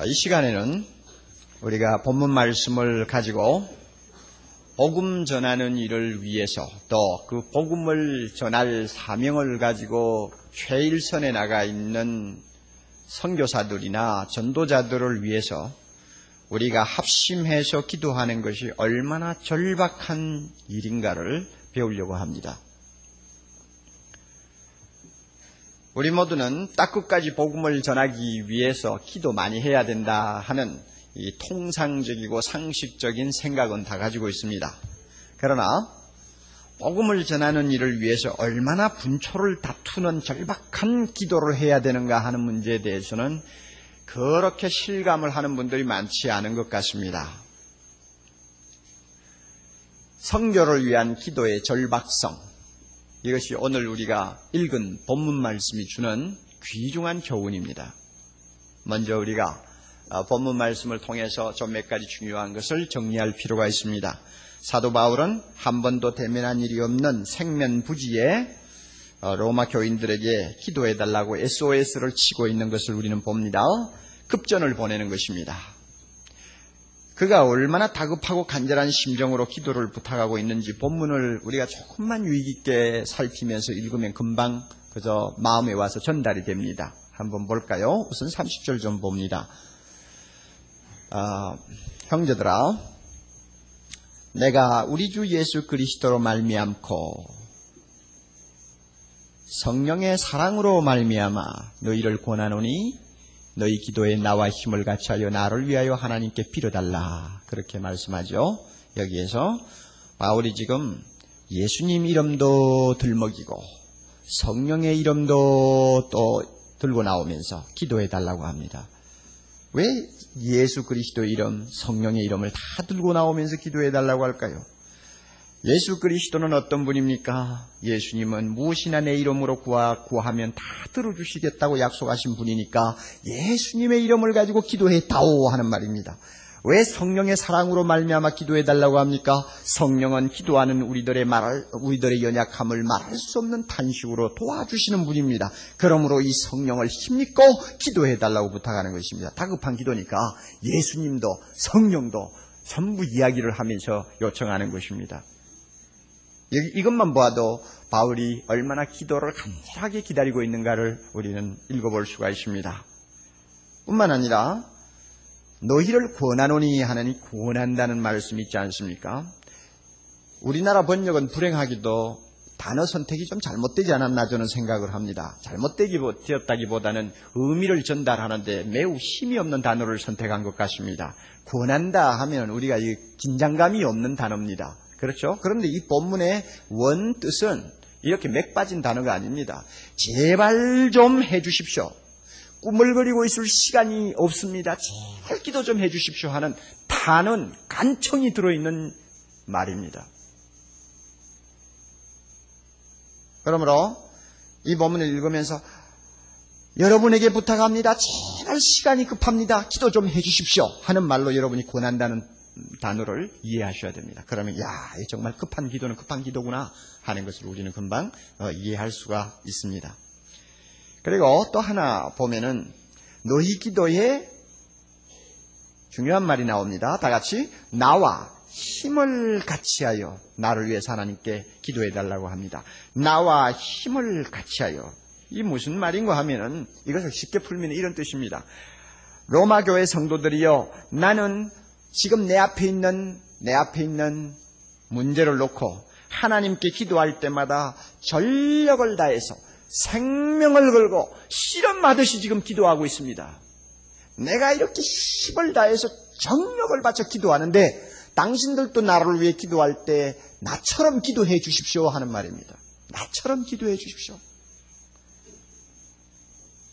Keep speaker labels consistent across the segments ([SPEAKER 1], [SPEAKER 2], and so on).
[SPEAKER 1] 이 시간에는 우리가 본문 말씀을 가지고 복음 전하는 일을 위해서 또 그 복음을 전할 사명을 가지고 최일선에 나가 있는 선교사들이나 전도자들을 위해서 우리가 합심해서 기도하는 것이 얼마나 절박한 일인가를 배우려고 합니다. 우리 모두는 딱 끝까지 복음을 전하기 위해서 기도 많이 해야 된다 하는 이 통상적이고 상식적인 생각은 다 가지고 있습니다. 그러나 복음을 전하는 일을 위해서 얼마나 분초를 다투는 절박한 기도를 해야 되는가 하는 문제에 대해서는 그렇게 실감을 하는 분들이 많지 않은 것 같습니다. 선교를 위한 기도의 절박성, 이것이 오늘 우리가 읽은 본문 말씀이 주는 귀중한 교훈입니다. 먼저 우리가 본문 말씀을 통해서 좀 몇 가지 중요한 것을 정리할 필요가 있습니다. 사도 바울은 한 번도 대면한 일이 없는 생면부지에 로마 교인들에게 기도해달라고 SOS를 치고 있는 것을 우리는 봅니다. 급전을 보내는 것입니다. 그가 얼마나 다급하고 간절한 심정으로 기도를 부탁하고 있는지 본문을 우리가 조금만 유익 있게 살피면서 읽으면 금방 그저 마음에 와서 전달이 됩니다. 한번 볼까요? 우선 30절 좀 봅니다. 형제들아, 내가 우리 주 예수 그리스도로 말미암고 성령의 사랑으로 말미암아 너희를 권하노니 너희 기도에 나와 힘을 같이하여 나를 위하여 하나님께 빌어달라. 그렇게 말씀하죠. 여기에서 바울이 지금 예수님 이름도 들먹이고 성령의 이름도 또 들고 나오면서 기도해달라고 합니다. 왜 예수 그리스도 이름, 성령의 이름을 다 들고 나오면서 기도해달라고 할까요? 예수 그리스도는 어떤 분입니까? 예수님은 무엇이나 내 이름으로 구하면 다 들어주시겠다고 약속하신 분이니까 예수님의 이름을 가지고 기도해다오 하는 말입니다. 왜 성령의 사랑으로 말미암아 기도해달라고 합니까? 성령은 기도하는 우리들의 연약함을 말할 수 없는 탄식으로 도와주시는 분입니다. 그러므로 이 성령을 힘입고 기도해달라고 부탁하는 것입니다. 다급한 기도니까 예수님도 성령도 전부 이야기를 하면서 요청하는 것입니다. 이것만 보아도 바울이 얼마나 기도를 간절하게 기다리고 있는가를 우리는 읽어볼 수가 있습니다. 뿐만 아니라 너희를 권하노니 하느니 권한다는 말씀이 있지 않습니까? 우리나라 번역은 불행하기도 단어 선택이 좀 잘못되지 않았나 저는 생각을 합니다. 잘못되었다기보다는 의미를 전달하는데 매우 힘이 없는 단어를 선택한 것 같습니다. 권한다 하면 우리가 긴장감이 없는 단어입니다. 그렇죠? 그런데 이 본문의 원 뜻은 이렇게 맥 빠진 단어가 아닙니다. 제발 좀 해주십시오. 꾸물거리고 있을 시간이 없습니다. 제발 기도 좀 해주십시오 하는 단은 간청이 들어있는 말입니다. 그러므로 이 본문을 읽으면서 여러분에게 부탁합니다. 제발 시간이 급합니다. 기도 좀 해주십시오 하는 말로 여러분이 권한다는 단어를 이해하셔야 됩니다. 그러면 정말 급한 기도는 급한 기도구나 하는 것을 우리는 금방 이해할 수가 있습니다. 그리고 또 하나 보면은 너희 기도에 중요한 말이 나옵니다. 다 같이 나와 힘을 같이하여 나를 위해서 하나님께 기도해달라고 합니다. 나와 힘을 같이하여. 이 무슨 말인가 하면은 이것을 쉽게 풀면 이런 뜻입니다. 로마 교회 성도들이여, 나는 지금 내 앞에 있는 문제를 놓고 하나님께 기도할 때마다 전력을 다해서 생명을 걸고 실험하듯이 지금 기도하고 있습니다. 내가 이렇게 힘을 다해서 정력을 바쳐 기도하는데 당신들도 나를 위해 기도할 때 나처럼 기도해 주십시오 하는 말입니다. 나처럼 기도해 주십시오.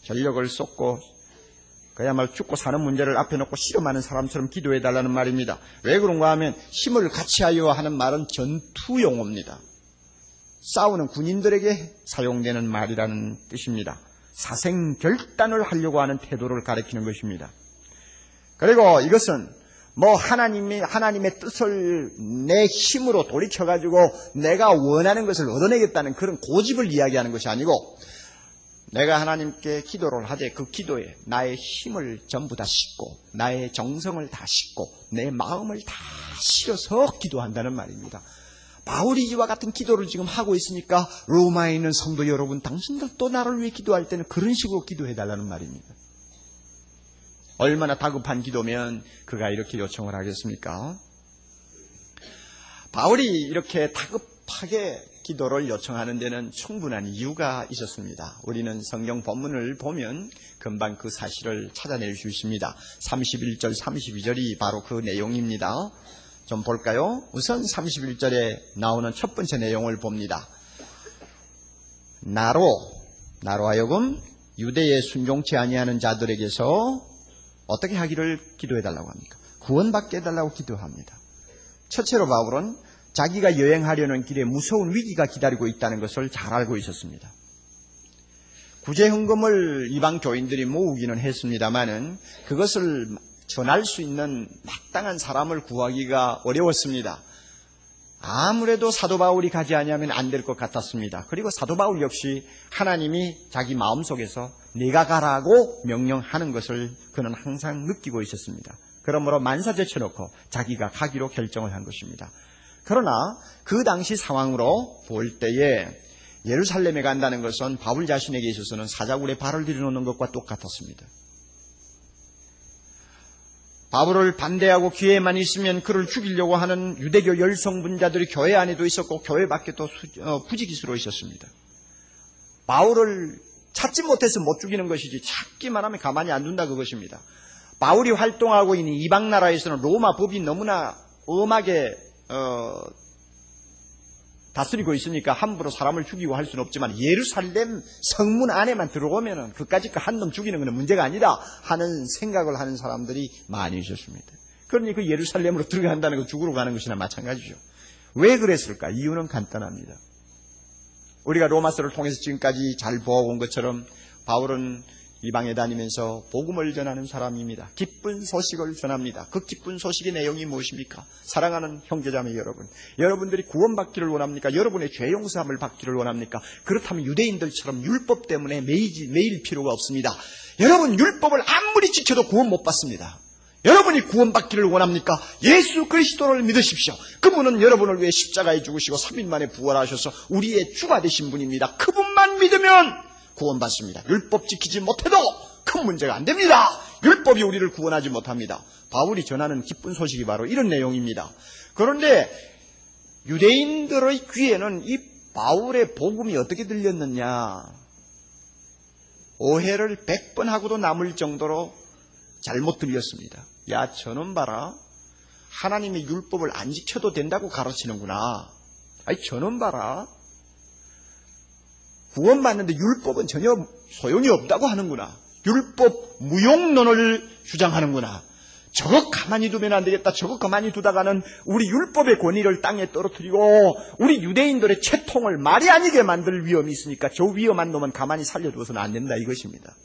[SPEAKER 1] 전력을 쏟고 그야말로 죽고 사는 문제를 앞에 놓고 실험하는 사람처럼 기도해달라는 말입니다. 왜 그런가 하면 힘을 같이하여 하는 말은 전투용어입니다. 싸우는 군인들에게 사용되는 말이라는 뜻입니다. 사생결단을 하려고 하는 태도를 가리키는 것입니다. 그리고 이것은 하나님의 뜻을 내 힘으로 돌이켜가지고 내가 원하는 것을 얻어내겠다는 그런 고집을 이야기하는 것이 아니고 내가 하나님께 기도를 하되 그 기도에 나의 힘을 전부 다 싣고 나의 정성을 다 싣고 내 마음을 다 실어서 기도한다는 말입니다. 바울이 이와 같은 기도를 지금 하고 있으니까 로마에 있는 성도 여러분, 당신들도 나를 위해 기도할 때는 그런 식으로 기도해달라는 말입니다. 얼마나 다급한 기도면 그가 이렇게 요청을 하겠습니까? 바울이 이렇게 다급하게 기도를 요청하는 데는 충분한 이유가 있었습니다. 우리는 성경 본문을 보면 금방 그 사실을 찾아낼 수 있습니다. 31절, 32절이 바로 그 내용입니다. 좀 볼까요? 우선 31절에 나오는 첫 번째 내용을 봅니다. 나로 하여금 유대에 순종치 아니하는 자들에게서 어떻게 하기를 기도해달라고 합니까? 구원받게 해달라고 기도합니다. 첫째로 바울은 자기가 여행하려는 길에 무서운 위기가 기다리고 있다는 것을 잘 알고 있었습니다. 구제헌금을 이방 교인들이 모으기는 했습니다마는 그것을 전할 수 있는 마땅한 사람을 구하기가 어려웠습니다. 아무래도 사도 바울이 가지 아니하면 안 될 것 같았습니다. 그리고 사도 바울 역시 하나님이 자기 마음속에서 네가 가라고 명령하는 것을 그는 항상 느끼고 있었습니다. 그러므로 만사제쳐놓고 자기가 가기로 결정을 한 것입니다. 그러나 그 당시 상황으로 볼 때에 예루살렘에 간다는 것은 바울 자신에게 있어서는 사자굴에 발을 들여놓는 것과 똑같았습니다. 바울을 반대하고 기회만 있으면 그를 죽이려고 하는 유대교 열성분자들이 교회 안에도 있었고 교회 밖에도 부지기수로 있었습니다. 바울을 찾지 못해서 못 죽이는 것이지 찾기만 하면 가만히 안 둔다 그것입니다. 바울이 활동하고 있는 이방 나라에서는 로마 법이 너무나 엄하게 다스리고 있으니까 함부로 사람을 죽이고 할 수는 없지만 예루살렘 성문 안에만 들어오면은 그까짓 거 한 놈 죽이는 건 문제가 아니다 하는 생각을 하는 사람들이 많이 있었습니다. 그러니 그 예루살렘으로 들어간다는 거 죽으러 가는 것이나 마찬가지죠. 왜 그랬을까? 이유는 간단합니다. 우리가 로마서를 통해서 지금까지 잘 보아온 것처럼 바울은 이방에 다니면서 복음을 전하는 사람입니다. 기쁜 소식을 전합니다. 그 기쁜 소식의 내용이 무엇입니까? 사랑하는 형제자매 여러분, 여러분들이 구원받기를 원합니까? 여러분의 죄 용서함을 받기를 원합니까? 그렇다면 유대인들처럼 율법 때문에 매일 필요가 없습니다. 여러분 율법을 아무리 지켜도 구원 못 받습니다. 여러분이 구원받기를 원합니까? 예수 그리스도를 믿으십시오. 그분은 여러분을 위해 십자가에 죽으시고 3일 만에 부활하셔서 우리의 주가 되신 분입니다. 그분만 믿으면 구원받습니다. 율법 지키지 못해도 큰 문제가 안 됩니다. 율법이 우리를 구원하지 못합니다. 바울이 전하는 기쁜 소식이 바로 이런 내용입니다. 그런데 유대인들의 귀에는 이 바울의 복음이 어떻게 들렸느냐? 오해를 100번 하고도 남을 정도로 잘못 들렸습니다. 야, 저놈 봐라. 하나님의 율법을 안 지켜도 된다고 가르치는구나. 아이, 저놈 봐라. 구원받는데 율법은 전혀 소용이 없다고 하는구나. 율법 무용론을 주장하는구나. 저거 가만히 두면 안 되겠다. 저거 가만히 두다가는 우리 율법의 권위를 땅에 떨어뜨리고 우리 유대인들의 채통을 말이 아니게 만들 위험이 있으니까 저 위험한 놈은 가만히 살려두어서는 안 된다 이것입니다.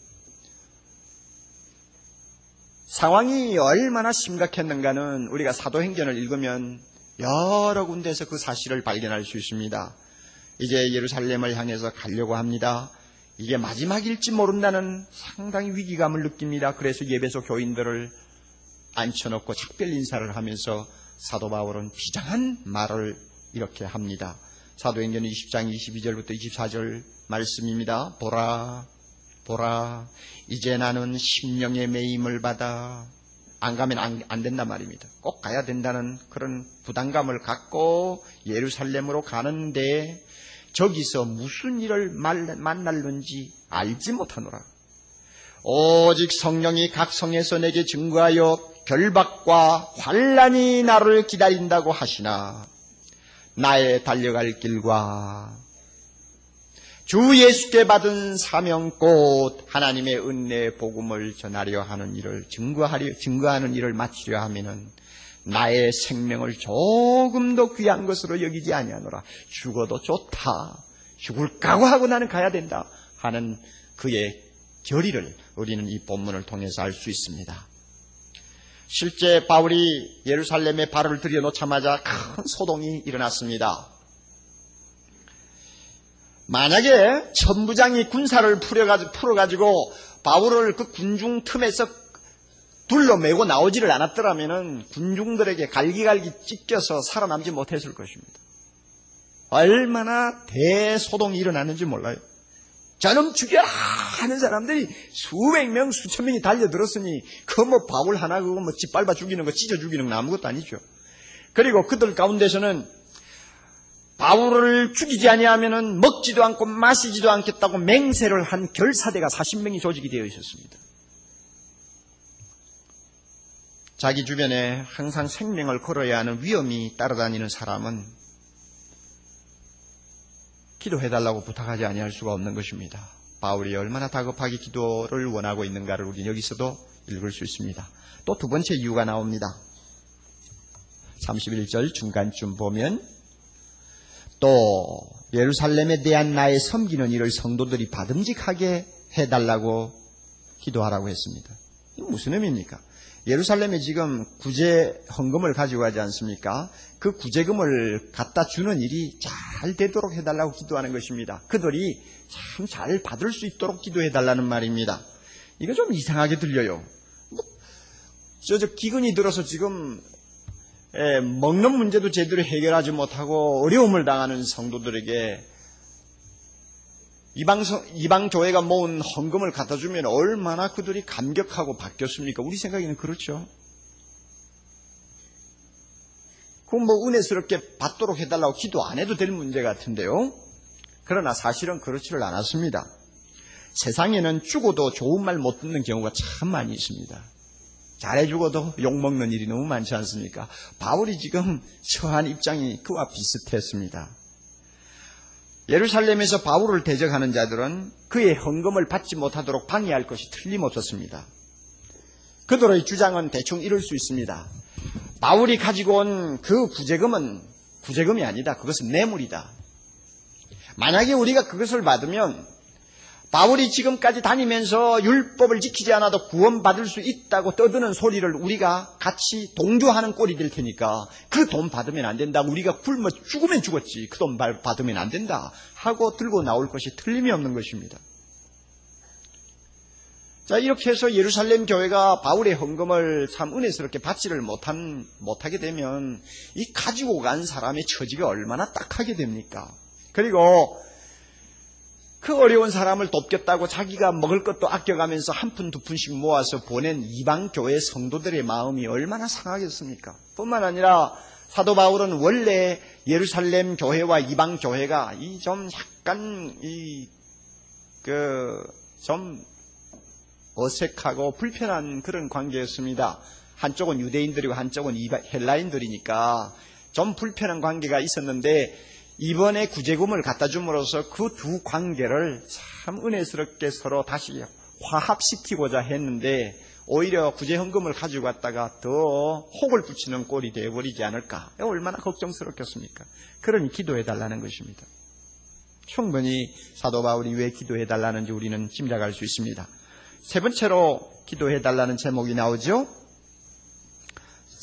[SPEAKER 1] 상황이 얼마나 심각했는가는 우리가 사도행전을 읽으면 여러 군데에서 그 사실을 발견할 수 있습니다. 이제 예루살렘을 향해서 가려고 합니다. 이게 마지막일지 모른다는 상당히 위기감을 느낍니다. 그래서 예배소 교인들을 앉혀놓고 작별 인사를 하면서 사도 바울은 비장한 말을 이렇게 합니다. 사도행전 20장 22절부터 24절 말씀입니다. 보라, 이제 나는 심령의 매임을 받아 안 가면 안 된단 말입니다. 꼭 가야 된다는 그런 부담감을 갖고 예루살렘으로 가는데 저기서 무슨 일을 만날는지 알지 못하노라. 오직 성령이 각 성에서 내게 증거하여 결박과 환난이 나를 기다린다고 하시나 나의 달려갈 길과 주 예수께 받은 사명 곧 하나님의 은혜의 복음을 전하려 하는 일을 증거하는 일을 마치려 하면은 나의 생명을 조금 더 귀한 것으로 여기지 아니하노라. 죽어도 좋다. 죽을 각오하고 나는 가야 된다 하는 그의 결의를 우리는 이 본문을 통해서 알 수 있습니다. 실제 바울이 예루살렘에 발을 들여놓자마자 큰 소동이 일어났습니다. 만약에 천부장이 군사를 풀어가지고 바울을 그 군중 틈에서 둘러매고 나오지를 않았더라면 군중들에게 갈기갈기 찢겨서 살아남지 못했을 것입니다. 얼마나 대소동이 일어났는지 몰라요. 저놈 죽여라 하는 사람들이 수백 명, 수천 명이 달려들었으니 그 뭐 바울 하나 그거 뭐 짓밟아 죽이는 거, 찢어 죽이는 거 아무것도 아니죠. 그리고 그들 가운데서는 바울을 죽이지 아니하면은 먹지도 않고 마시지도 않겠다고 맹세를 한 결사대가 40명이 조직이 되어 있었습니다. 자기 주변에 항상 생명을 걸어야 하는 위험이 따라다니는 사람은 기도해달라고 부탁하지 아니할 수가 없는 것입니다. 바울이 얼마나 다급하게 기도를 원하고 있는가를 우리 여기서도 읽을 수 있습니다. 또 두 번째 이유가 나옵니다. 31절 중간쯤 보면 또 예루살렘에 대한 나의 섬기는 일을 성도들이 받음직하게 해달라고 기도하라고 했습니다. 이게 무슨 의미입니까? 예루살렘에 지금 구제 헌금을 가지고 가지 않습니까? 그 구제금을 갖다 주는 일이 잘 되도록 해달라고 기도하는 것입니다. 그들이 참 잘 받을 수 있도록 기도해달라는 말입니다. 이거 좀 이상하게 들려요. 기근이 들어서 지금 먹는 문제도 제대로 해결하지 못하고 어려움을 당하는 성도들에게 이방 교회가 모은 헌금을 갖다 주면 얼마나 그들이 감격하고 바뀌었습니까? 우리 생각에는 그렇죠. 그건 뭐 은혜스럽게 받도록 해달라고 기도 안 해도 될 문제 같은데요. 그러나 사실은 그렇지를 않았습니다. 세상에는 죽어도 좋은 말 못 듣는 경우가 참 많이 있습니다. 잘해 죽어도 욕먹는 일이 너무 많지 않습니까? 바울이 지금 처한 입장이 그와 비슷했습니다. 예루살렘에서 바울을 대적하는 자들은 그의 헌금을 받지 못하도록 방해할 것이 틀림없었습니다. 그들의 주장은 대충 이럴 수 있습니다. 바울이 가지고 온 그 구제금은 구제금이 아니다. 그것은 뇌물이다. 만약에 우리가 그것을 받으면 바울이 지금까지 다니면서 율법을 지키지 않아도 구원받을 수 있다고 떠드는 소리를 우리가 같이 동조하는 꼴이 될 테니까 그 돈 받으면 안 된다. 우리가 굶어 죽으면 죽었지. 그 돈 받으면 안 된다. 하고 들고 나올 것이 틀림이 없는 것입니다. 자, 이렇게 해서 예루살렘 교회가 바울의 헌금을 참 은혜스럽게 받지를 못하게 되면 이 가지고 간 사람의 처지가 얼마나 딱하게 됩니까? 그리고 그 어려운 사람을 돕겠다고 자기가 먹을 것도 아껴가면서 한 푼 두 푼씩 모아서 보낸 이방교회 성도들의 마음이 얼마나 상하겠습니까? 뿐만 아니라 사도 바울은 원래 예루살렘 교회와 이방교회가 좀 약간 좀 어색하고 불편한 그런 관계였습니다. 한쪽은 유대인들이고 한쪽은 헬라인들이니까 좀 불편한 관계가 있었는데 이번에 구제금을 갖다 줌으로써 그 두 관계를 참 은혜스럽게 서로 다시 화합시키고자 했는데 오히려 구제헌금을 가지고 갔다가 더 혹을 붙이는 꼴이 되어버리지 않을까. 얼마나 걱정스럽겠습니까? 그러니 기도해달라는 것입니다. 충분히 사도 바울이 왜 기도해달라는지 우리는 짐작할 수 있습니다. 세 번째로 기도해달라는 제목이 나오죠.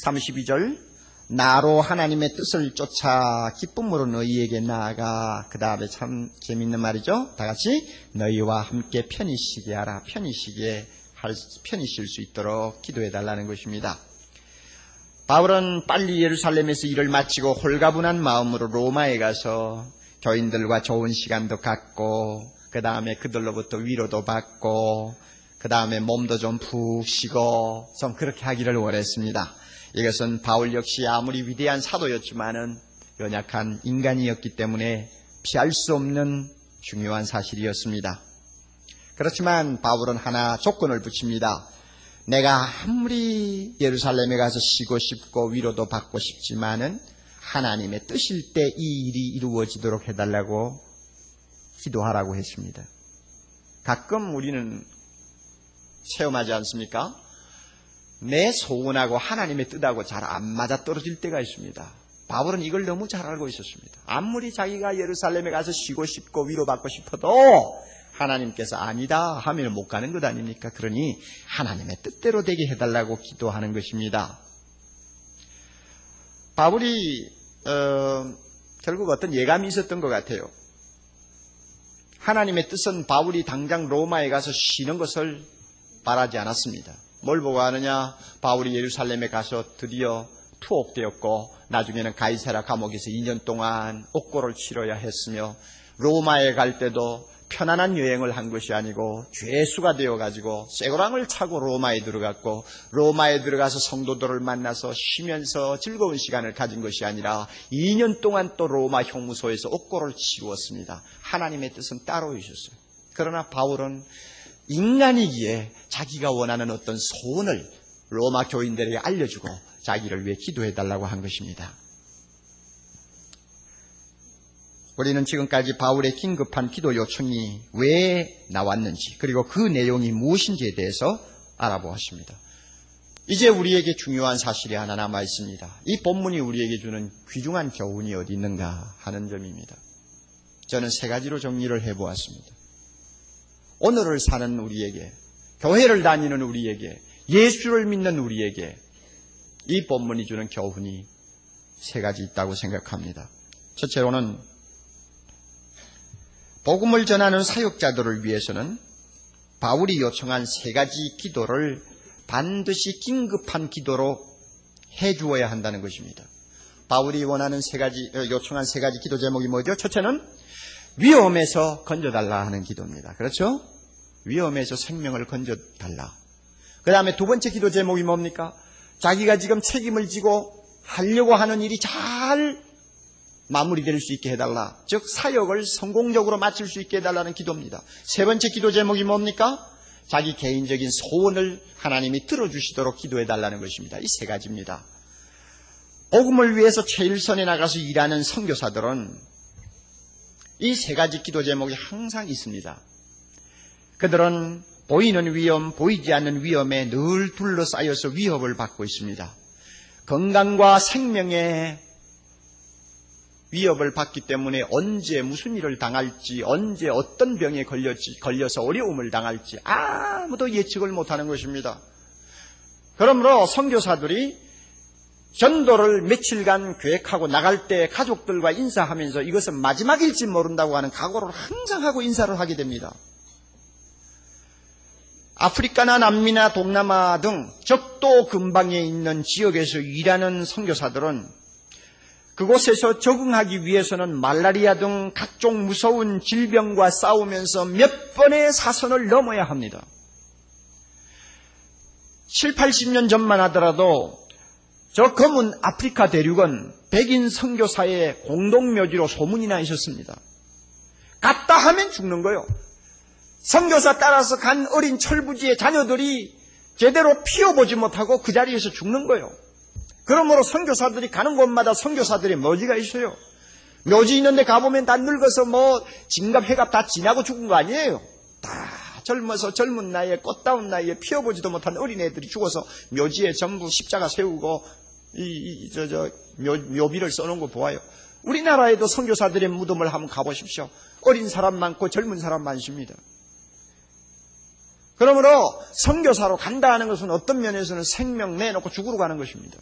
[SPEAKER 1] 32절 나로 하나님의 뜻을 쫓아 기쁨으로 너희에게 나아가. 그 다음에 참 재밌는 말이죠. 다 같이 너희와 함께 편히 쉬게 하라. 편히 쉴 수 있도록 기도해달라는 것입니다. 바울은 빨리 예루살렘에서 일을 마치고 홀가분한 마음으로 로마에 가서 교인들과 좋은 시간도 갖고 그 다음에 그들로부터 위로도 받고 그 다음에 몸도 좀 푹 쉬고 좀 그렇게 하기를 원했습니다. 이것은 바울 역시 아무리 위대한 사도였지만은 연약한 인간이었기 때문에 피할 수 없는 중요한 사실이었습니다. 그렇지만 바울은 하나 조건을 붙입니다. 내가 아무리 예루살렘에 가서 쉬고 싶고 위로도 받고 싶지만은 하나님의 뜻일 때 이 일이 이루어지도록 해달라고 기도하라고 했습니다. 가끔 우리는 체험하지 않습니까? 내 소원하고 하나님의 뜻하고 잘 안 맞아 떨어질 때가 있습니다. 바울은 이걸 너무 잘 알고 있었습니다. 아무리 자기가 예루살렘에 가서 쉬고 싶고 위로받고 싶어도 하나님께서 아니다 하면 못 가는 것 아닙니까? 그러니 하나님의 뜻대로 되게 해달라고 기도하는 것입니다. 바울이 결국 어떤 예감이 있었던 것 같아요. 하나님의 뜻은 바울이 당장 로마에 가서 쉬는 것을 바라지 않았습니다. 뭘 보고 하느냐? 바울이 예루살렘에 가서 드디어 투옥되었고 나중에는 가이사랴 감옥에서 2년 동안 옥고를 치러야 했으며 로마에 갈 때도 편안한 여행을 한 것이 아니고 죄수가 되어가지고 쇠고랑을 차고 로마에 들어갔고 로마에 들어가서 성도들을 만나서 쉬면서 즐거운 시간을 가진 것이 아니라 2년 동안 또 로마 형무소에서 옥고를 치루었습니다. 하나님의 뜻은 따로 있었어요. 그러나 바울은 인간이기에 자기가 원하는 어떤 소원을 로마 교인들에게 알려주고 자기를 위해 기도해달라고 한 것입니다. 우리는 지금까지 바울의 긴급한 기도 요청이 왜 나왔는지 그리고 그 내용이 무엇인지에 대해서 알아보았습니다. 이제 우리에게 중요한 사실이 하나 남아 있습니다. 이 본문이 우리에게 주는 귀중한 교훈이 어디 있는가 하는 점입니다. 저는 세 가지로 정리를 해보았습니다. 오늘을 사는 우리에게, 교회를 다니는 우리에게, 예수를 믿는 우리에게 이 본문이 주는 교훈이 세 가지 있다고 생각합니다. 첫째로는 복음을 전하는 사역자들을 위해서는 바울이 요청한 세 가지 기도를 반드시 긴급한 기도로 해주어야 한다는 것입니다. 바울이 요청한 세 가지 기도 제목이 뭐죠? 첫째는 위험에서 건져달라 하는 기도입니다. 그렇죠? 위험에서 생명을 건져달라. 그 다음에 두 번째 기도 제목이 뭡니까? 자기가 지금 책임을 지고 하려고 하는 일이 잘 마무리될 수 있게 해달라. 즉 사역을 성공적으로 마칠 수 있게 해달라는 기도입니다. 세 번째 기도 제목이 뭡니까? 자기 개인적인 소원을 하나님이 들어주시도록 기도해달라는 것입니다. 이 세 가지입니다. 복음을 위해서 최일선에 나가서 일하는 선교사들은 이 세 가지 기도 제목이 항상 있습니다. 그들은 보이는 위험, 보이지 않는 위험에 늘 둘러싸여서 위협을 받고 있습니다. 건강과 생명에 위협을 받기 때문에 언제 무슨 일을 당할지, 언제 어떤 병에 걸려서 어려움을 당할지 아무도 예측을 못하는 것입니다. 그러므로 선교사들이 전도를 며칠간 계획하고 나갈 때 가족들과 인사하면서 이것은 마지막일지 모른다고 하는 각오를 항상 하고 인사를 하게 됩니다. 아프리카나 남미나 동남아 등 적도 근방에 있는 지역에서 일하는 선교사들은 그곳에서 적응하기 위해서는 말라리아 등 각종 무서운 질병과 싸우면서 몇 번의 사선을 넘어야 합니다. 7, 80년 전만 하더라도 저 검은 아프리카 대륙은 백인 선교사의 공동묘지로 소문이 나 있었습니다. 갔다 하면 죽는 거예요. 선교사 따라서 간 어린 철부지의 자녀들이 제대로 피워보지 못하고 그 자리에서 죽는 거예요. 그러므로 선교사들이 가는 곳마다 선교사들의 묘지가 있어요. 묘지 있는데 가보면 다 늙어서 진갑, 해갑 다 지나고 죽은 거 아니에요. 다 젊어서 젊은 나이에 꽃다운 나이에 피워보지도 못한 어린애들이 죽어서 묘지에 전부 십자가 세우고 묘비를 써놓은 거 보아요. 우리나라에도 선교사들의 무덤을 한번 가보십시오. 어린 사람 많고 젊은 사람 많습니다. 그러므로 선교사로 간다 하는 것은 어떤 면에서는 생명 내놓고 죽으러 가는 것입니다.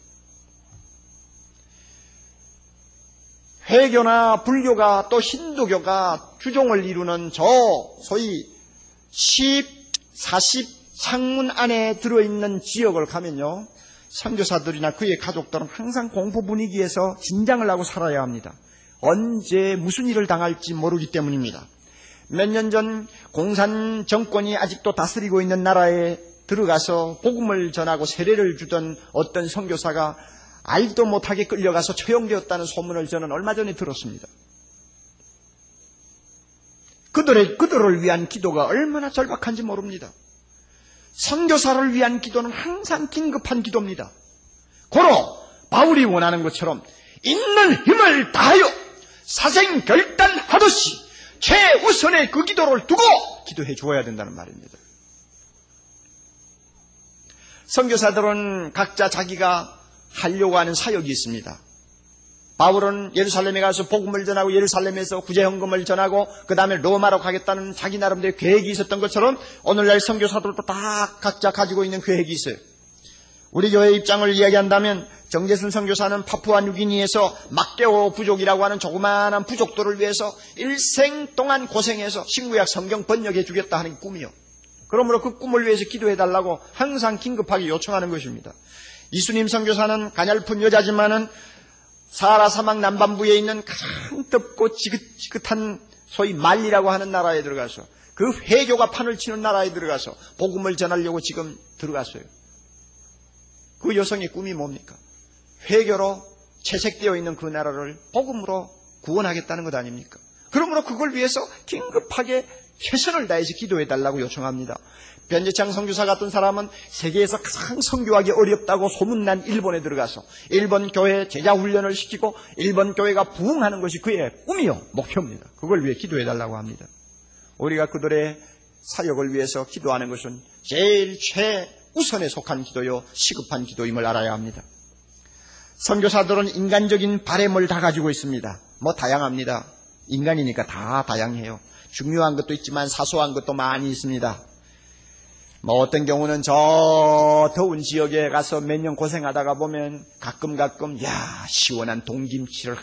[SPEAKER 1] 회교나 불교가 또 힌두교가 주종을 이루는 소위 10, 40 창문 안에 들어있는 지역을 가면요, 선교사들이나 그의 가족들은 항상 공포 분위기에서 긴장을 하고 살아야 합니다. 언제 무슨 일을 당할지 모르기 때문입니다. 몇 년 전 공산 정권이 아직도 다스리고 있는 나라에 들어가서 복음을 전하고 세례를 주던 어떤 선교사가 알지도 못하게 끌려가서 처형되었다는 소문을 저는 얼마 전에 들었습니다. 그들을 위한 기도가 얼마나 절박한지 모릅니다. 선교사를 위한 기도는 항상 긴급한 기도입니다. 고로 바울이 원하는 것처럼 있는 힘을 다하여 사생결단하듯이 최우선의 그 기도를 두고 기도해 주어야 된다는 말입니다. 선교사들은 각자 자기가 하려고 하는 사역이 있습니다. 바울은 예루살렘에 가서 복음을 전하고 예루살렘에서 구제헌금을 전하고 그 다음에 로마로 가겠다는 자기 나름대로 계획이 있었던 것처럼 오늘날 선교사들도 다 각자 가지고 있는 계획이 있어요. 우리 교회 입장을 이야기한다면 정재순 선교사는 파푸아뉴기니에서 막대오 부족이라고 하는 조그마한 부족들을 위해서 일생 동안 고생해서 신구약 성경 번역해 주겠다 하는 꿈이요. 그러므로 그 꿈을 위해서 기도해달라고 항상 긴급하게 요청하는 것입니다. 이수님 선교사는 가냘픈 여자지만은 사하라 사막 남반부에 있는 가장 덥고 지긋지긋한 소위 말리라고 하는 나라에 들어가서 그 회교가 판을 치는 나라에 들어가서 복음을 전하려고 지금 들어갔어요. 그 여성의 꿈이 뭡니까? 회교로 채색되어 있는 그 나라를 복음으로 구원하겠다는 것 아닙니까? 그러므로 그걸 위해서 긴급하게 최선을 다해서 기도해달라고 요청합니다. 변재창 선교사 같은 사람은 세계에서 가장 선교하기 어렵다고 소문난 일본에 들어가서 일본 교회 제자 훈련을 시키고 일본 교회가 부흥하는 것이 그의 꿈이요, 목표입니다. 그걸 위해 기도해달라고 합니다. 우리가 그들의 사역을 위해서 기도하는 것은 제일 최우선에 속한 기도요, 시급한 기도임을 알아야 합니다. 선교사들은 인간적인 바램을 다 가지고 있습니다. 다양합니다. 인간이니까 다 다양해요. 중요한 것도 있지만 사소한 것도 많이 있습니다. 어떤 경우는 저 더운 지역에 가서 몇 년 고생하다가 보면 가끔 시원한 동김치를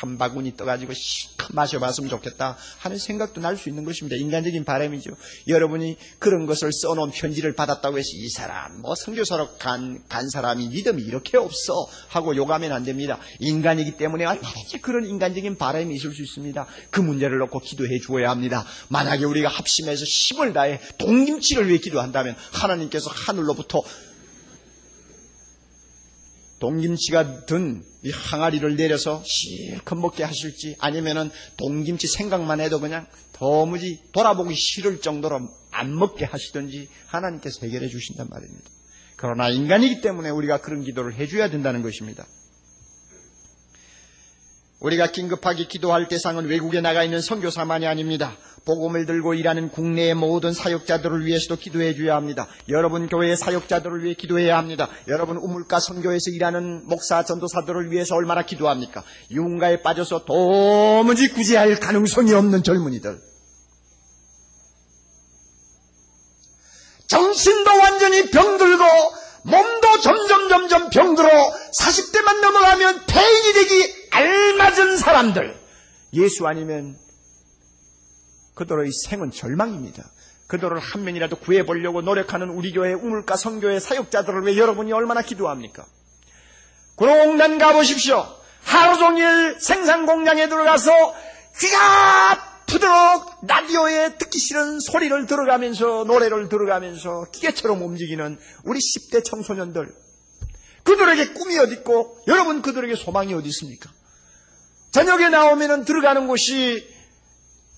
[SPEAKER 1] 한 바구니 떠가지고 시큼 마셔봤으면 좋겠다 하는 생각도 날 수 있는 것입니다. 인간적인 바람이죠. 여러분이 그런 것을 써놓은 편지를 받았다고 해서 이 사람 선교사로 간 사람이 믿음이 이렇게 없어 하고 욕하면 안 됩니다. 인간이기 때문에 얼마든지 그런 인간적인 바람이 있을 수 있습니다. 그 문제를 놓고 기도해 주어야 합니다. 만약에 우리가 합심해서 힘을 다해 동김치를 위해 기도한다면 하나님께서 하늘로부터 동김치가 든 이 항아리를 내려서 실컷 먹게 하실지, 아니면은 동김치 생각만 해도 그냥 도무지 돌아보기 싫을 정도로 안 먹게 하시든지 하나님께서 해결해 주신단 말입니다. 그러나 인간이기 때문에 우리가 그런 기도를 해줘야 된다는 것입니다. 우리가 긴급하게 기도할 대상은 외국에 나가 있는 선교사만이 아닙니다. 복음을 들고 일하는 국내의 모든 사역자들을 위해서도 기도해 줘야 합니다. 여러분 교회의 사역자들을 위해 기도해야 합니다. 여러분 우물가 선교에서 일하는 목사 전도사들을 위해서 얼마나 기도합니까? 유흥가에 빠져서 도무지 구제할 가능성이 없는 젊은이들, 정신도 완전히 병들고 몸도 점점 병들어 40대만 넘어가면 폐인이 되기 알맞은 사람들, 예수 아니면 그들의 생은 절망입니다. 그들을 한 명이라도 구해보려고 노력하는 우리 교회 우물가 선교회 사역자들을 위해 여러분이 얼마나 기도합니까? 구로공단 가보십시오. 하루 종일 생산 공장에 들어가서 귀가 푸드럭 라디오에 듣기 싫은 소리를 들어가면서 노래를 들어가면서 기계처럼 움직이는 우리 10대 청소년들, 그들에게 꿈이 어디 있고 여러분 그들에게 소망이 어디 있습니까? 저녁에 나오면은 들어가는 곳이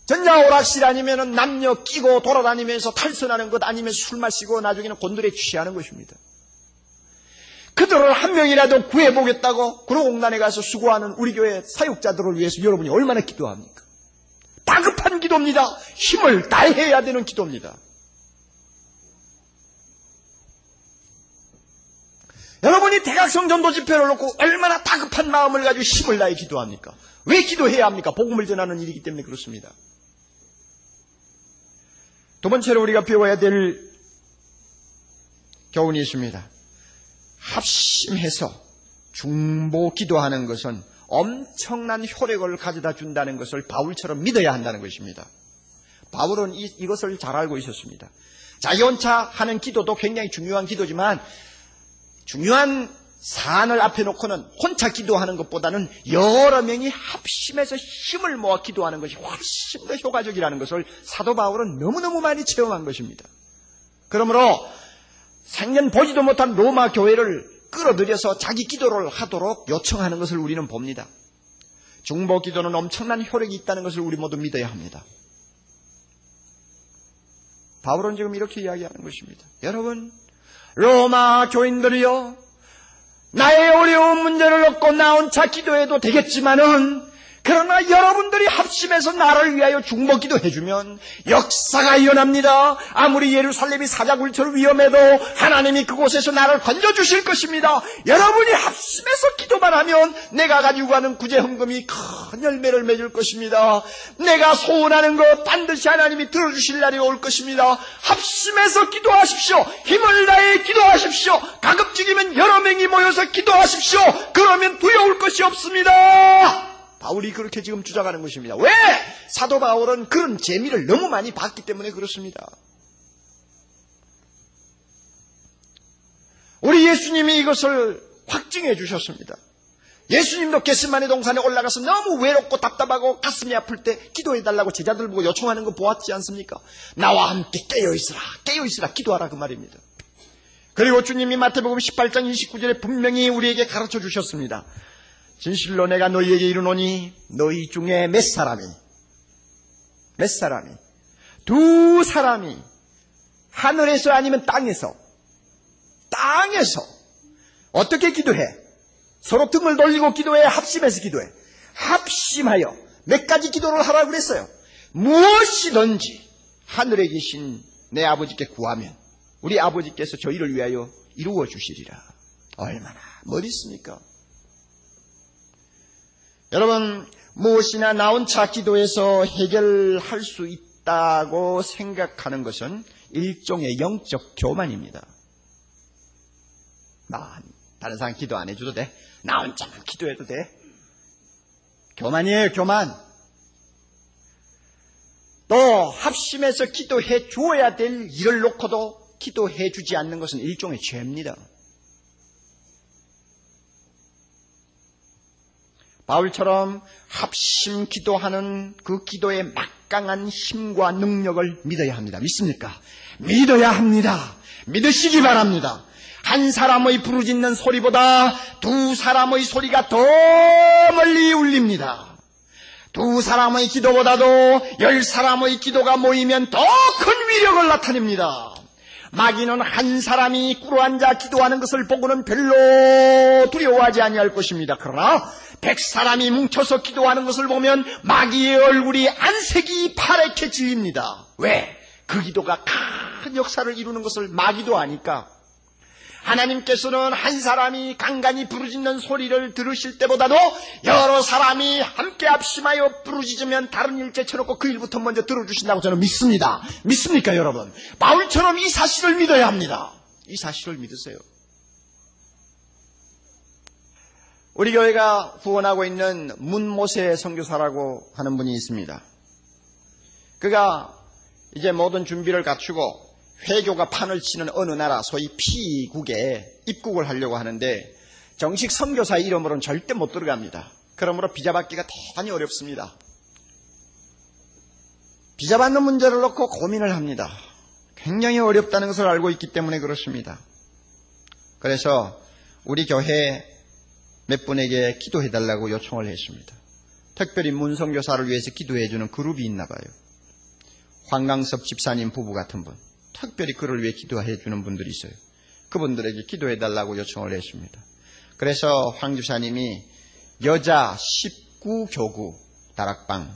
[SPEAKER 1] 전자오락실 아니면은 남녀 끼고 돌아다니면서 탈선하는 것, 아니면 술 마시고 나중에는 곤드레 취하는 것입니다. 그들을 한 명이라도 구해보겠다고 구로공단에 가서 수고하는 우리 교회 사역자들을 위해서 여러분이 얼마나 기도합니까? 다급한 기도입니다. 힘을 다해야 되는 기도입니다. 여러분이 대각성 전도 집회를 놓고 얼마나 다급한 마음을 가지고 힘을 다해 기도합니까? 왜 기도해야 합니까? 복음을 전하는 일이기 때문에 그렇습니다. 두 번째로 우리가 배워야 될 교훈이 있습니다. 합심해서 중보 기도하는 것은 엄청난 효력을 가져다 준다는 것을 바울처럼 믿어야 한다는 것입니다. 바울은 이것을 잘 알고 있었습니다. 자기 혼자 하는 기도도 굉장히 중요한 기도지만, 중요한 사안을 앞에 놓고는 혼자 기도하는 것보다는 여러 명이 합심해서 힘을 모아 기도하는 것이 훨씬 더 효과적이라는 것을 사도 바울은 너무너무 많이 체험한 것입니다. 그러므로 생전 보지도 못한 로마 교회를 끌어들여서 자기 기도를 하도록 요청하는 것을 우리는 봅니다. 중보 기도는 엄청난 효력이 있다는 것을 우리 모두 믿어야 합니다. 바울은 지금 이렇게 이야기하는 것입니다. 여러분, 로마 교인들이요, 나의 어려운 문제를 놓고 나 혼자 기도해도 되겠지만은, 그러나 여러분들이 합심해서 나를 위하여 중보 기도해주면 역사가 일어납니다. 아무리 예루살렘이 사자굴처럼 위험해도 하나님이 그곳에서 나를 건져주실 것입니다. 여러분이 합심해서 기도만 하면 내가 가지고 가는 구제 헌금이 큰 열매를 맺을 것입니다. 내가 소원하는 것 반드시 하나님이 들어주실 날이 올 것입니다. 합심해서 기도하십시오. 힘을 다해 기도하십시오. 가급적 움직이면 여러 명이 모여서 기도하십시오. 그러면 두려울 것이 없습니다. 바울이 그렇게 지금 주장하는 것입니다. 왜? 사도 바울은 그런 재미를 너무 많이 봤기 때문에 그렇습니다. 우리 예수님이 이것을 확증해 주셨습니다. 예수님도 겟세마네 동산에 올라가서 너무 외롭고 답답하고 가슴이 아플 때 기도해달라고 제자들 보고 요청하는 거 보았지 않습니까? 나와 함께 깨어있으라 기도하라 그 말입니다. 그리고 주님이 마태복음 18장 29절에 분명히 우리에게 가르쳐 주셨습니다. 진실로 내가 너희에게 이르노니 너희 중에 몇 사람이 두 사람이 하늘에서 아니면 땅에서 어떻게 기도해? 서로 등을 돌리고 기도해? 합심해서 기도해? 합심하여 몇 가지 기도를 하라고 그랬어요. 무엇이든지 하늘에 계신 내 아버지께 구하면 우리 아버지께서 저희를 위하여 이루어 주시리라. 얼마나 멋있습니까? 여러분, 무엇이나 나 혼자 기도해서 해결할 수 있다고 생각하는 것은 일종의 영적 교만입니다. 다른 사람 기도 안 해줘도 돼. 나 혼자만 기도해도 돼. 교만이에요, 교만. 또 합심해서 기도해 주어야 될 일을 놓고도 기도해 주지 않는 것은 일종의 죄입니다. 바울처럼 합심 기도하는 그 기도의 막강한 힘과 능력을 믿어야 합니다. 믿습니까? 믿어야 합니다. 믿으시기 바랍니다. 한 사람의 부르짖는 소리보다 두 사람의 소리가 더 멀리 울립니다. 두 사람의 기도보다도 10사람의 기도가 모이면 더 큰 위력을 나타냅니다. 마귀는 한 사람이 꿇어앉아 기도하는 것을 보고는 별로 두려워하지 아니할 것입니다. 그러나 100사람이 뭉쳐서 기도하는 것을 보면 마귀의 얼굴이 안색이 파랗게 질립니다. 왜? 그 기도가 큰 역사를 이루는 것을 마귀도 아니까. 하나님께서는 한 사람이 간간히 부르짖는 소리를 들으실 때보다도 여러 사람이 함께 합심하여 부르짖으면 다른 일 제쳐놓고 그 일부터 먼저 들어주신다고 저는 믿습니다. 믿습니까, 여러분? 바울처럼 이 사실을 믿어야 합니다. 이 사실을 믿으세요. 우리 교회가 후원하고 있는 문모세 선교사라고 하는 분이 있습니다. 그가 이제 모든 준비를 갖추고 회교가 판을 치는 어느 나라 소위 P국에 입국을 하려고 하는데 정식 선교사 이름으로는 절대 못 들어갑니다. 그러므로 비자 받기가 대단히 어렵습니다. 비자 받는 문제를 놓고 고민을 합니다. 굉장히 어렵다는 것을 알고 있기 때문에 그렇습니다. 그래서 우리 교회 몇 분에게 기도해달라고 요청을 했습니다. 특별히 문선교사를 위해서 기도해주는 그룹이 있나 봐요. 황강섭 집사님 부부 같은 분, 특별히 그를 위해 기도해주는 분들이 있어요. 그분들에게 기도해달라고 요청을 했습니다. 그래서 황 집사님이 여자 19교구 다락방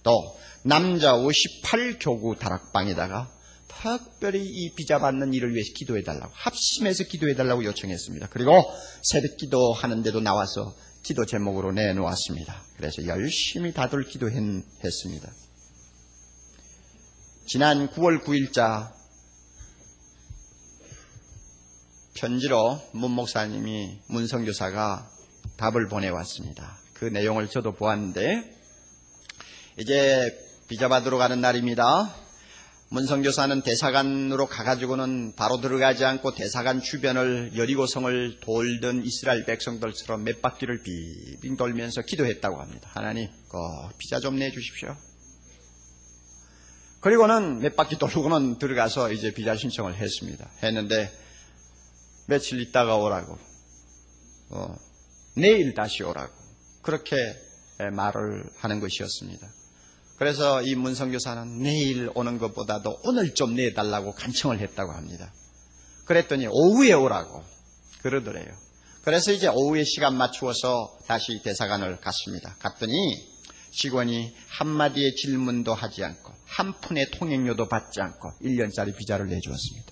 [SPEAKER 1] 또 남자 58교구 다락방에다가 특별히 이 비자 받는 일을 위해서 기도해달라고, 합심해서 기도해달라고 요청했습니다. 그리고 새벽 기도하는데도 나와서 기도 제목으로 내놓았습니다. 그래서 열심히 다들 기도했습니다. 지난 9월 9일자 편지로 문 목사님이 문선교사가 답을 보내왔습니다. 그 내용을 저도 보았는데 이제 비자 받으러 가는 날입니다. 문선교사는 대사관으로 가가지고는 바로 들어가지 않고 대사관 주변을 여리고성을 돌던 이스라엘 백성들처럼 몇 바퀴를 빙빙 돌면서 기도했다고 합니다. 하나님 꼭 비자 좀 내주십시오. 그리고는 몇 바퀴 돌고는 들어가서 이제 비자 신청을 했는데 며칠 있다가 오라고, 내일 다시 오라고 그렇게 말을 하는 것이었습니다. 그래서 이 문선교사는 내일 오는 것보다도 오늘 좀 내달라고 간청을 했다고 합니다. 그랬더니 오후에 오라고 그러더래요. 그래서 이제 오후에 시간 맞추어서 다시 대사관을 갔습니다. 갔더니 직원이 한마디의 질문도 하지 않고 한 푼의 통행료도 받지 않고 1년짜리 비자를 내주었습니다.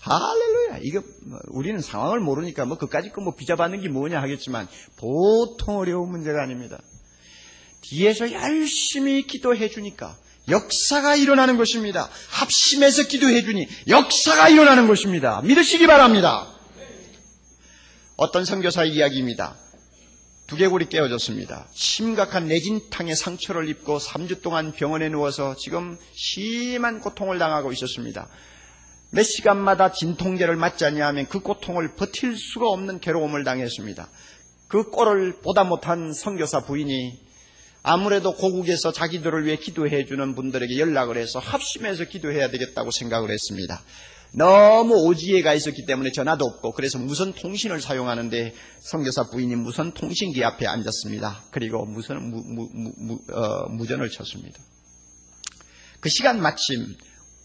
[SPEAKER 1] 할렐루야. 이거 우리는 상황을 모르니까 그까짓 거 비자 받는 게 뭐냐 하겠지만 보통 어려운 문제가 아닙니다. 뒤에서 열심히 기도해 주니까 역사가 일어나는 것입니다. 합심해서 기도해 주니 역사가 일어나는 것입니다. 믿으시기 바랍니다. 어떤 선교사의 이야기입니다. 두개골이 깨어졌습니다. 심각한 내진탕에 상처를 입고 3주 동안 병원에 누워서 지금 심한 고통을 당하고 있었습니다. 몇 시간마다 진통제를 맞지 아니하면 그 고통을 버틸 수가 없는 괴로움을 당했습니다. 그 꼴을 보다 못한 선교사 부인이 아무래도 고국에서 자기들을 위해 기도해 주는 분들에게 연락을 해서 합심해서 기도해야 되겠다고 생각을 했습니다. 너무 오지에가 있었기 때문에 전화도 없고 그래서 무선 통신을 사용하는데 선교사 부인이 무선 통신기 앞에 앉았습니다. 그리고 무전을 쳤습니다. 그 시간 마침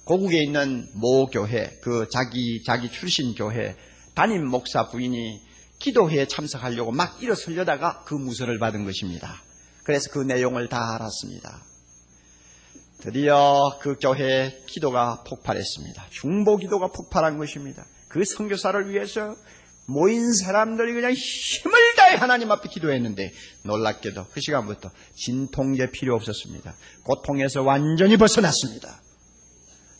[SPEAKER 1] 고국에 있는 모 교회, 그 자기 출신 교회 담임 목사 부인이 기도회에 참석하려고 막 일어서려다가 그 무선을 받은 것입니다. 그래서 그 내용을 다 알았습니다. 드디어 그 교회에 기도가 폭발했습니다. 중보 기도가 폭발한 것입니다. 그 선교사를 위해서 모인 사람들이 그냥 힘을 다해 하나님 앞에 기도했는데 놀랍게도 그 시간부터 진통제 필요 없었습니다. 고통에서 완전히 벗어났습니다.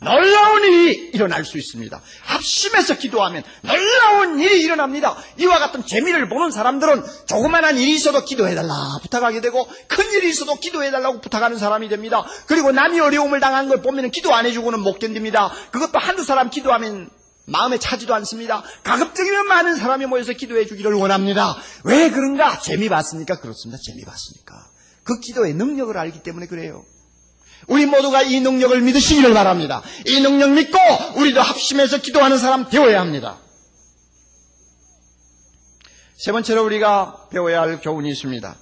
[SPEAKER 1] 놀라운 일이 일어날 수 있습니다. 합심해서 기도하면 놀라운 일이 일어납니다. 이와 같은 재미를 보는 사람들은 조그만한 일이 있어도 기도해달라 부탁하게 되고 큰 일이 있어도 기도해달라고 부탁하는 사람이 됩니다. 그리고 남이 어려움을 당한 걸 보면 기도 안 해주고는 못 견딥니다. 그것도 한두 사람 기도하면 마음에 차지도 않습니다. 가급적이면 많은 사람이 모여서 기도해 주기를 원합니다. 왜 그런가? 재미 봤으니까 그렇습니다. 재미 봤으니까. 그 기도의 능력을 알기 때문에 그래요. 우리 모두가 이 능력을 믿으시기를 바랍니다. 이 능력 믿고 우리도 합심해서 기도하는 사람 되어야 합니다. 세 번째로 우리가 배워야 할 교훈이 있습니다.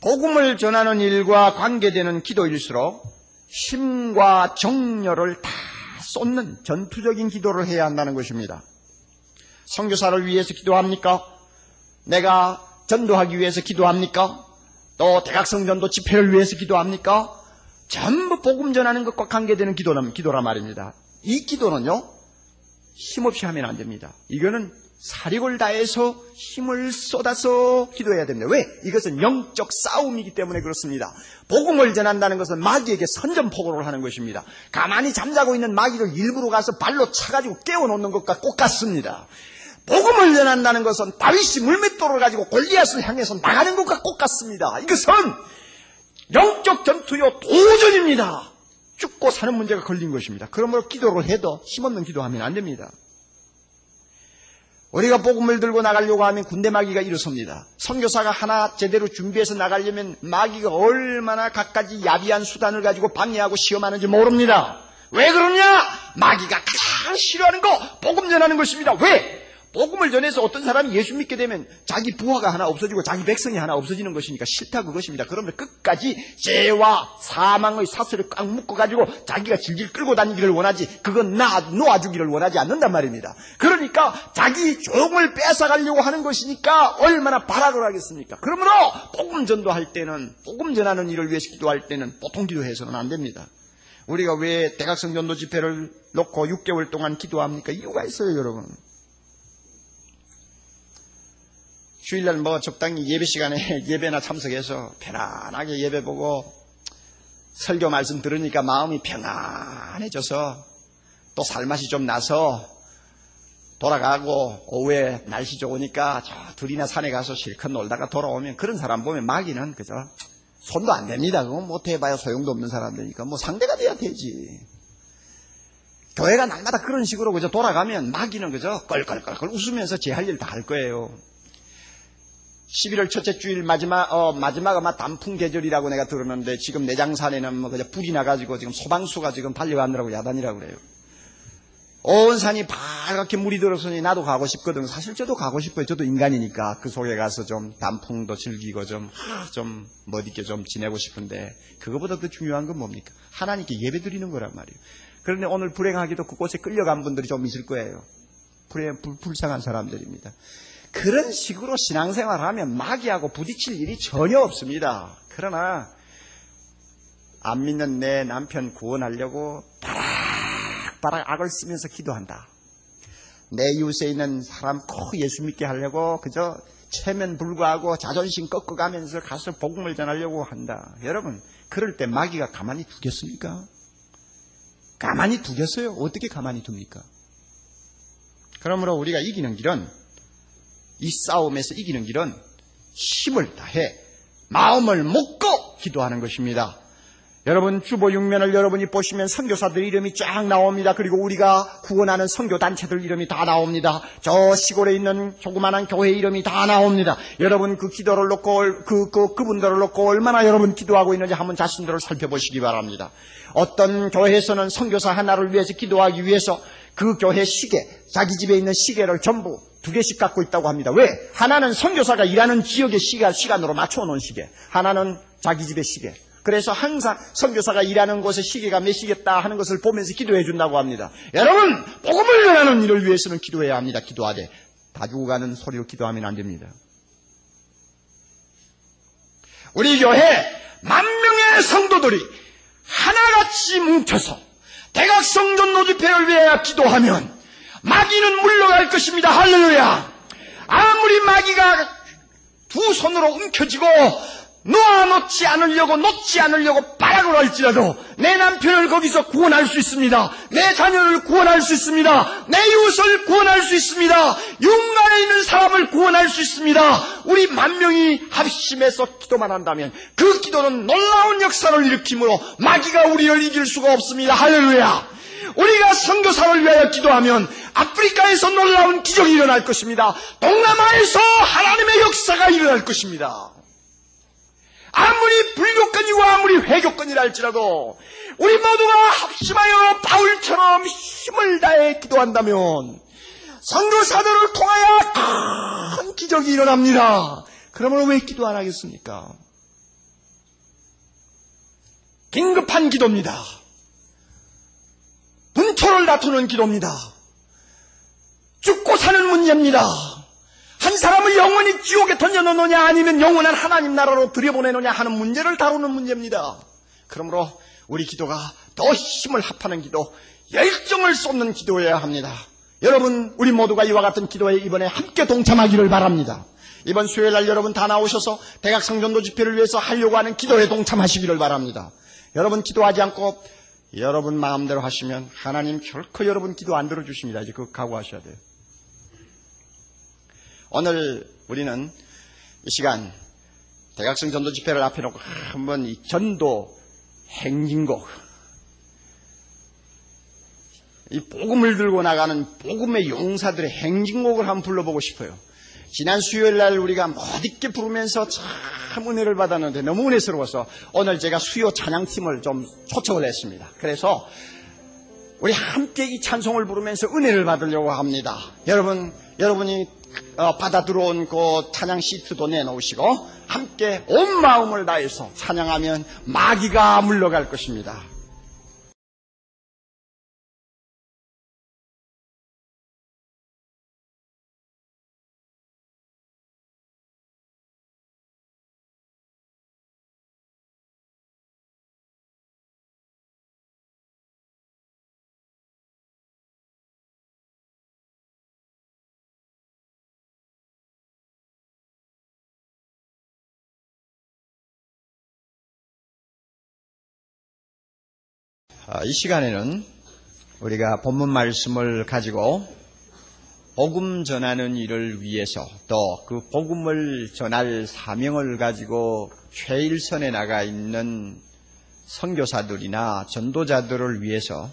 [SPEAKER 1] 복음을 전하는 일과 관계되는 기도일수록 힘과 정열을 다 쏟는 전투적인 기도를 해야 한다는 것입니다. 선교사를 위해서 기도합니까? 내가 전도하기 위해서 기도합니까? 또 대각성 전도 집회를 위해서 기도합니까? 전부 복음 전하는 것과 관계되는 기도라 말입니다. 이 기도는요, 힘없이 하면 안 됩니다. 이거는 사력을 다해서 힘을 쏟아서 기도해야 됩니다. 왜? 이것은 영적 싸움이기 때문에 그렇습니다. 복음을 전한다는 것은 마귀에게 선전포고를 하는 것입니다. 가만히 잠자고 있는 마귀를 일부러 가서 발로 차가지고 깨워놓는 것과 똑같습니다. 복음을 전한다는 것은 다윗이 물맷돌을 가지고 골리앗을 향해서 나가는 것과 똑같습니다. 이것은 영적 전투요 도전입니다. 죽고 사는 문제가 걸린 것입니다. 그러므로 기도를 해도 힘없는 기도하면 안 됩니다. 우리가 복음을 들고 나가려고 하면 군대 마귀가 일어섭니다. 선교사가 하나 제대로 준비해서 나가려면 마귀가 얼마나 갖가지 야비한 수단을 가지고 방해하고 시험하는지 모릅니다. 왜 그러냐? 마귀가 가장 싫어하는 거 복음 전하는 것입니다. 왜? 복음을 전해서 어떤 사람이 예수 믿게 되면 자기 부하가 하나 없어지고 자기 백성이 하나 없어지는 것이니까 싫다 그것입니다. 그러면 끝까지 죄와 사망의 사슬을 꽉 묶어가지고 자기가 질질 끌고 다니기를 원하지, 그건 놓아주기를 원하지 않는단 말입니다. 그러니까 자기 종을 뺏어가려고 하는 것이니까 얼마나 발악을 하겠습니까? 그러므로 복음 전도할 때는, 복음 전하는 일을 위해서 기도할 때는 보통 기도해서는 안 됩니다. 우리가 왜 대각성 전도 집회를 놓고 6개월 동안 기도합니까? 이유가 있어요, 여러분. 주일날 적당히 예배 시간에 예배나 참석해서 편안하게 예배 보고 설교 말씀 들으니까 마음이 편안해져서 또 살맛이 좀 나서 돌아가고 오후에 날씨 좋으니까 저 들이나 산에 가서 실컷 놀다가 돌아오면 그런 사람 보면 마귀는 그저 손도 안 댑니다. 그건 못해봐야 소용도 없는 사람들이니까 상대가 돼야 되지. 교회가 날마다 그런 식으로 그저 돌아가면 마귀는 그저 껄껄껄껄 웃으면서 제 할 일 다 할 거예요. 11월 첫째 주일 마지막은 아마 단풍 계절이라고 내가 들었는데 지금 내장산에는 그냥 불이 나가지고 지금 소방수가 지금 달려가느라고 야단이라고 그래요. 온 산이 빨갛게 물이 들어서니 나도 가고 싶거든. 사실 저도 가고 싶어요. 저도 인간이니까 그 속에 가서 좀 단풍도 즐기고 좀 멋있게 좀 지내고 싶은데 그거보다 더 중요한 건 뭡니까? 하나님께 예배 드리는 거란 말이에요. 그런데 오늘 불행하게도 그곳에 끌려간 분들이 좀 있을 거예요. 불쌍한 사람들입니다. 그런 식으로 신앙생활을 하면 마귀하고 부딪힐 일이 전혀 없습니다. 그러나 안 믿는 내 남편 구원하려고 바락 악을 쓰면서 기도한다. 내 이웃에 있는 사람 꼭 예수 믿게 하려고 그저 체면 불구하고 자존심 꺾어가면서 가서 복음을 전하려고 한다. 여러분, 그럴 때 마귀가 가만히 두겠습니까? 가만히 두겠어요? 어떻게 가만히 둡니까? 그러므로 우리가 이기는 길은 이 싸움에서 이기는 길은 힘을 다해 마음을 먹고 기도하는 것입니다. 여러분, 주보 6면을 여러분이 보시면 선교사들 이름이 쫙 나옵니다. 그리고 우리가 구원하는 선교단체들 이름이 다 나옵니다. 저 시골에 있는 조그마한 교회 이름이 다 나옵니다. 여러분, 그 기도를 놓고 그분들을 놓고 얼마나 여러분 기도하고 있는지 한번 자신들을 살펴보시기 바랍니다. 어떤 교회에서는 선교사 하나를 위해서 기도하기 위해서 그 교회 시계, 자기 집에 있는 시계를 전부 2개씩 갖고 있다고 합니다. 왜? 하나는 선교사가 일하는 지역의 시간으로 맞춰놓은 시계, 하나는 자기 집의 시계. 그래서 항상 선교사가 일하는 곳에 시계가 몇 시겠다 하는 것을 보면서 기도해 준다고 합니다. 여러분, 복음을 전하는 일을 위해서는 기도해야 합니다. 기도하되 다 죽어가는 소리로 기도하면 안 됩니다. 우리 교회 10,000명의 성도들이 하나같이 뭉쳐서 대각성전 노집회를 위하여 기도하면 마귀는 물러갈 것입니다. 할렐루야. 아무리 마귀가 두 손으로 움켜쥐고 놓지 않으려고 바락을 할지라도 내 남편을 거기서 구원할 수 있습니다. 내 자녀를 구원할 수 있습니다. 내 이웃을 구원할 수 있습니다. 윤간에 있는 사람을 구원할 수 있습니다. 우리 10,000명이 합심해서 기도만 한다면 그 기도는 놀라운 역사를 일으키므로 마귀가 우리를 이길 수가 없습니다. 할렐루야. 우리가 선교사를 위하여 기도하면 아프리카에서 놀라운 기적이 일어날 것입니다. 동남아에서 하나님의 역사가 일어날 것입니다. 아무리 불교권이고 아무리 회교권이라 할지라도 우리 모두가 합심하여 바울처럼 힘을 다해 기도한다면 선교사들을 통하여 큰 기적이 일어납니다. 그러면 왜 기도 안 하겠습니까? 긴급한 기도입니다. 분초를 다투는 기도입니다. 죽고 사는 문제입니다. 한 사람을 영원히 지옥에 던져놓느냐 아니면 영원한 하나님 나라로 들여보내느냐 하는 문제를 다루는 문제입니다. 그러므로 우리 기도가 더 힘을 합하는 기도, 열정을 쏟는 기도여야 합니다. 여러분, 우리 모두가 이와 같은 기도에 이번에 함께 동참하기를 바랍니다. 이번 수요일날 여러분 다 나오셔서 대각성전도 집회를 위해서 하려고 하는 기도에 동참하시기를 바랍니다. 여러분 기도하지 않고 여러분 마음대로 하시면 하나님 결코 여러분 기도 안 들어주십니다. 이제 그거 각오하셔야 돼요. 오늘 우리는 이 시간 대각성 전도 집회를 앞에 놓고 한번 이 전도 행진곡, 이 복음을 들고 나가는 복음의 용사들의 행진곡을 한번 불러보고 싶어요. 지난 수요일 날 우리가 멋있게 부르면서 참 은혜를 받았는데 너무 은혜스러워서 오늘 제가 수요 찬양팀을 좀 초청을 했습니다. 그래서 우리 함께 이 찬송을 부르면서 은혜를 받으려고 합니다. 여러분이 받아 들어온 그 찬양 시트도 내놓으시고 함께 온 마음을 다해서 찬양하면 마귀가 물러갈 것입니다. 이 시간에는 우리가 본문 말씀을 가지고 복음 전하는 일을 위해서 또 그 복음을 전할 사명을 가지고 최일선에 나가 있는 선교사들이나 전도자들을 위해서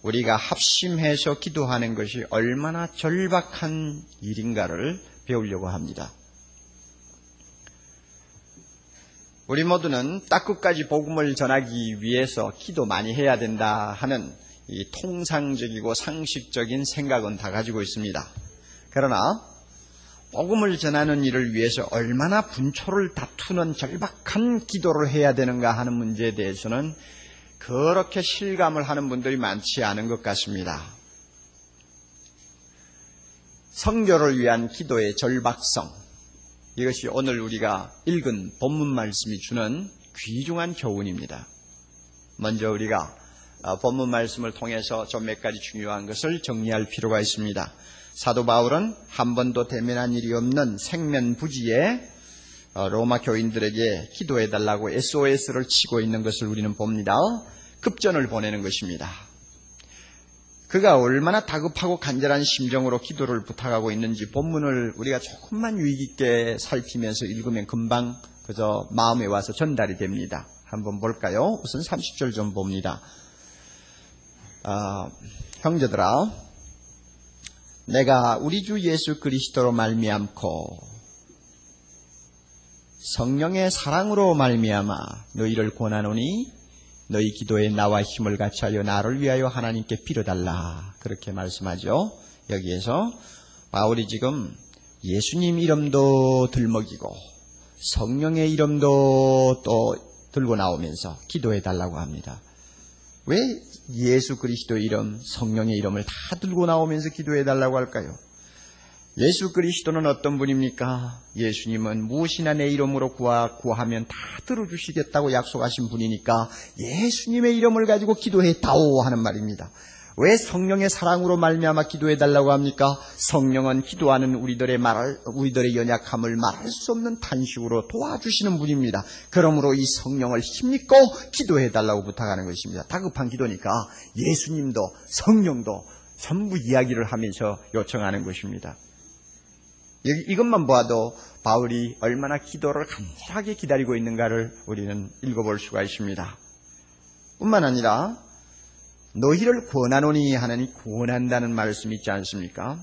[SPEAKER 1] 우리가 합심해서 기도하는 것이 얼마나 절박한 일인가를 배우려고 합니다. 우리 모두는 딱 끝까지 복음을 전하기 위해서 기도 많이 해야 된다 하는 이 통상적이고 상식적인 생각은 다 가지고 있습니다. 그러나 복음을 전하는 일을 위해서 얼마나 분초를 다투는 절박한 기도를 해야 되는가 하는 문제에 대해서는 그렇게 실감을 하는 분들이 많지 않은 것 같습니다. 선교를 위한 기도의 절박성, 이것이 오늘 우리가 읽은 본문 말씀이 주는 귀중한 교훈입니다. 먼저 우리가 본문 말씀을 통해서 좀 몇 가지 중요한 것을 정리할 필요가 있습니다. 사도 바울은 한 번도 대면한 일이 없는 생면부지에 로마 교인들에게 기도해달라고 SOS를 치고 있는 것을 우리는 봅니다. 급전을 보내는 것입니다. 그가 얼마나 다급하고 간절한 심정으로 기도를 부탁하고 있는지 본문을 우리가 조금만 유익 있게 살피면서 읽으면 금방 그저 마음에 와서 전달이 됩니다. 한번 볼까요? 우선 30절 좀 봅니다. 형제들아, 내가 우리 주 예수 그리스도로 말미암고 성령의 사랑으로 말미암아 너희를 권하노니 너희 기도에 나와 힘을 같이하여 나를 위하여 하나님께 빌어달라. 그렇게 말씀하죠. 여기에서 바울이 지금 예수님 이름도 들먹이고 성령의 이름도 또 들고 나오면서 기도해달라고 합니다. 왜 예수 그리스도 이름, 성령의 이름을 다 들고 나오면서 기도해달라고 할까요? 예수 그리스도는 어떤 분입니까? 예수님은 무엇이나 내 이름으로 구하면 다 들어주시겠다고 약속하신 분이니까 예수님의 이름을 가지고 기도해다오 하는 말입니다. 왜 성령의 사랑으로 말미암아 기도해달라고 합니까? 성령은 기도하는 우리들의 연약함을 말할 수 없는 탄식으로 도와주시는 분입니다. 그러므로 이 성령을 힘입고 기도해달라고 부탁하는 것입니다. 다급한 기도니까 예수님도 성령도 전부 이야기를 하면서 요청하는 것입니다. 이것만 보아도 바울이 얼마나 기도를 간절하게 기다리고 있는가를 우리는 읽어볼 수가 있습니다. 뿐만 아니라 너희를 권하노니 하나니 권한다는 말씀이 있지 않습니까?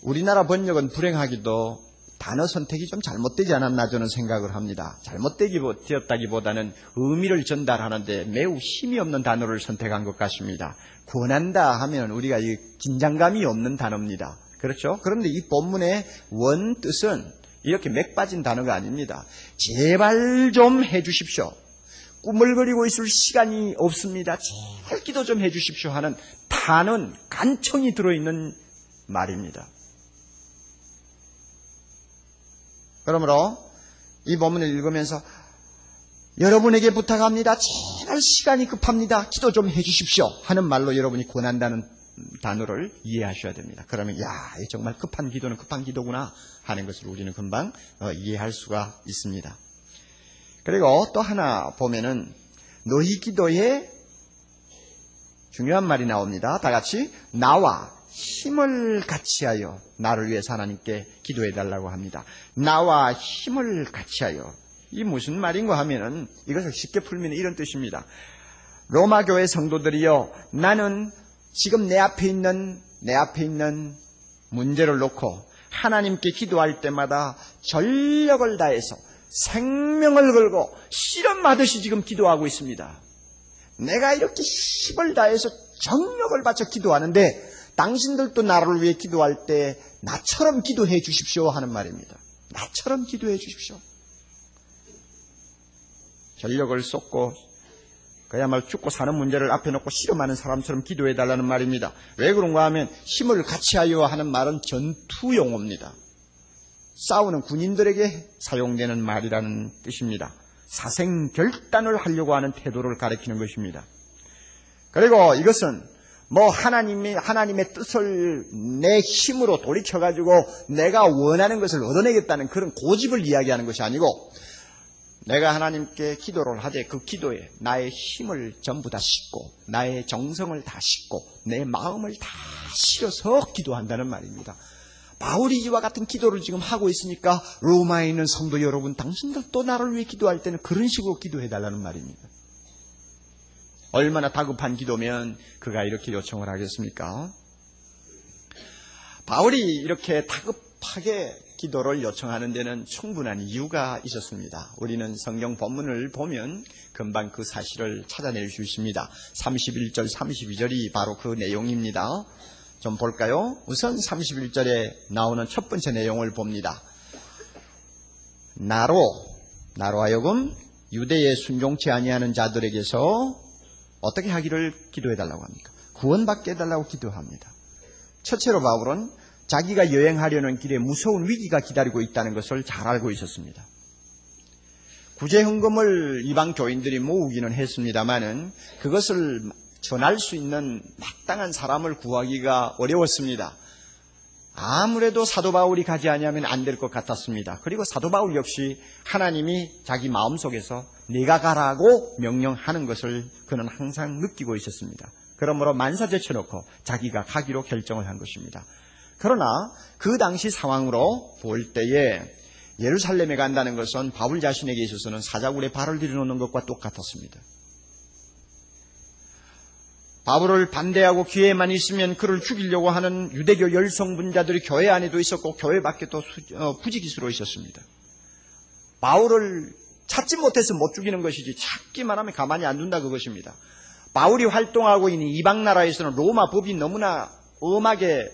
[SPEAKER 1] 우리나라 번역은 불행하기도 단어 선택이 좀 잘못되지 않았나 저는 생각을 합니다. 잘못되었다기보다는 의미를 전달하는데 매우 힘이 없는 단어를 선택한 것 같습니다. 권한다 하면 우리가 긴장감이 없는 단어입니다. 그렇죠? 그런데 이 본문의 원 뜻은 이렇게 맥 빠진 단어가 아닙니다. 제발 좀 해주십시오. 꾸물거리고 있을 시간이 없습니다. 제발 기도 좀 해주십시오 하는 단은 간청이 들어있는 말입니다. 그러므로 이 본문을 읽으면서 여러분에게 부탁합니다. 제발 시간이 급합니다. 기도 좀 해주십시오 하는 말로 여러분이 권한다는 단어를 이해하셔야 됩니다. 그러면 정말 급한 기도는 급한 기도구나 하는 것을 우리는 금방 이해할 수가 있습니다. 그리고 또 하나 보면은 너희 기도에 중요한 말이 나옵니다. 다 같이 나와 힘을 같이하여 나를 위해서 하나님께 기도해달라고 합니다. 나와 힘을 같이하여. 이 무슨 말인가 하면은 이것을 쉽게 풀면 이런 뜻입니다. 로마 교회 성도들이요, 나는 지금 내 앞에 있는 문제를 놓고 하나님께 기도할 때마다 전력을 다해서 생명을 걸고 실험하듯이 지금 기도하고 있습니다. 내가 이렇게 힘을 다해서 정력을 바쳐 기도하는데 당신들도 나를 위해 기도할 때 나처럼 기도해 주십시오 하는 말입니다. 나처럼 기도해 주십시오. 전력을 쏟고 그야말로 죽고 사는 문제를 앞에 놓고 실험하는 사람처럼 기도해달라는 말입니다. 왜 그런가 하면 힘을 같이하여 하는 말은 전투 용어입니다. 싸우는 군인들에게 사용되는 말이라는 뜻입니다. 사생결단을 하려고 하는 태도를 가리키는 것입니다. 그리고 이것은 하나님의 뜻을 내 힘으로 돌이켜가지고 내가 원하는 것을 얻어내겠다는 그런 고집을 이야기하는 것이 아니고 내가 하나님께 기도를 하되 그 기도에 나의 힘을 전부 다 싣고 나의 정성을 다 싣고 내 마음을 다 실어서 기도한다는 말입니다. 바울이 이와 같은 기도를 지금 하고 있으니까 로마에 있는 성도 여러분, 당신들도 나를 위해 기도할 때는 그런 식으로 기도해달라는 말입니다. 얼마나 다급한 기도면 그가 이렇게 요청을 하겠습니까? 바울이 이렇게 다급하게 기도를 요청하는 데는 충분한 이유가 있었습니다. 우리는 성경 본문을 보면 금방 그 사실을 찾아낼 수 있습니다. 31절, 32절이 바로 그 내용입니다. 좀 볼까요? 우선 31절에 나오는 첫 번째 내용을 봅니다. 나로 하여금 유대에 순종치 아니하는 자들에게서 어떻게 하기를 기도해달라고 합니까? 구원받게 해달라고 기도합니다. 첫째로 바울은 자기가 여행하려는 길에 무서운 위기가 기다리고 있다는 것을 잘 알고 있었습니다. 구제헌금을 이방 교인들이 모으기는 했습니다마는 그것을 전할 수 있는 마땅한 사람을 구하기가 어려웠습니다. 아무래도 사도 바울이 가지 아니하면 안 될 것 같았습니다. 그리고 사도 바울 역시 하나님이 자기 마음속에서 네가 가라고 명령하는 것을 그는 항상 느끼고 있었습니다. 그러므로 만사 제쳐놓고 자기가 가기로 결정을 한 것입니다. 그러나 그 당시 상황으로 볼 때에 예루살렘에 간다는 것은 바울 자신에게 있어서는 사자굴에 발을 들여놓는 것과 똑같았습니다. 바울을 반대하고 기회만 있으면 그를 죽이려고 하는 유대교 열성분자들이 교회 안에도 있었고 교회 밖에도 부지기수로 있었습니다. 바울을 찾지 못해서 못 죽이는 것이지 찾기만 하면 가만히 안 둔다 그것입니다. 바울이 활동하고 있는 이방 나라에서는 로마 법이 너무나 엄하게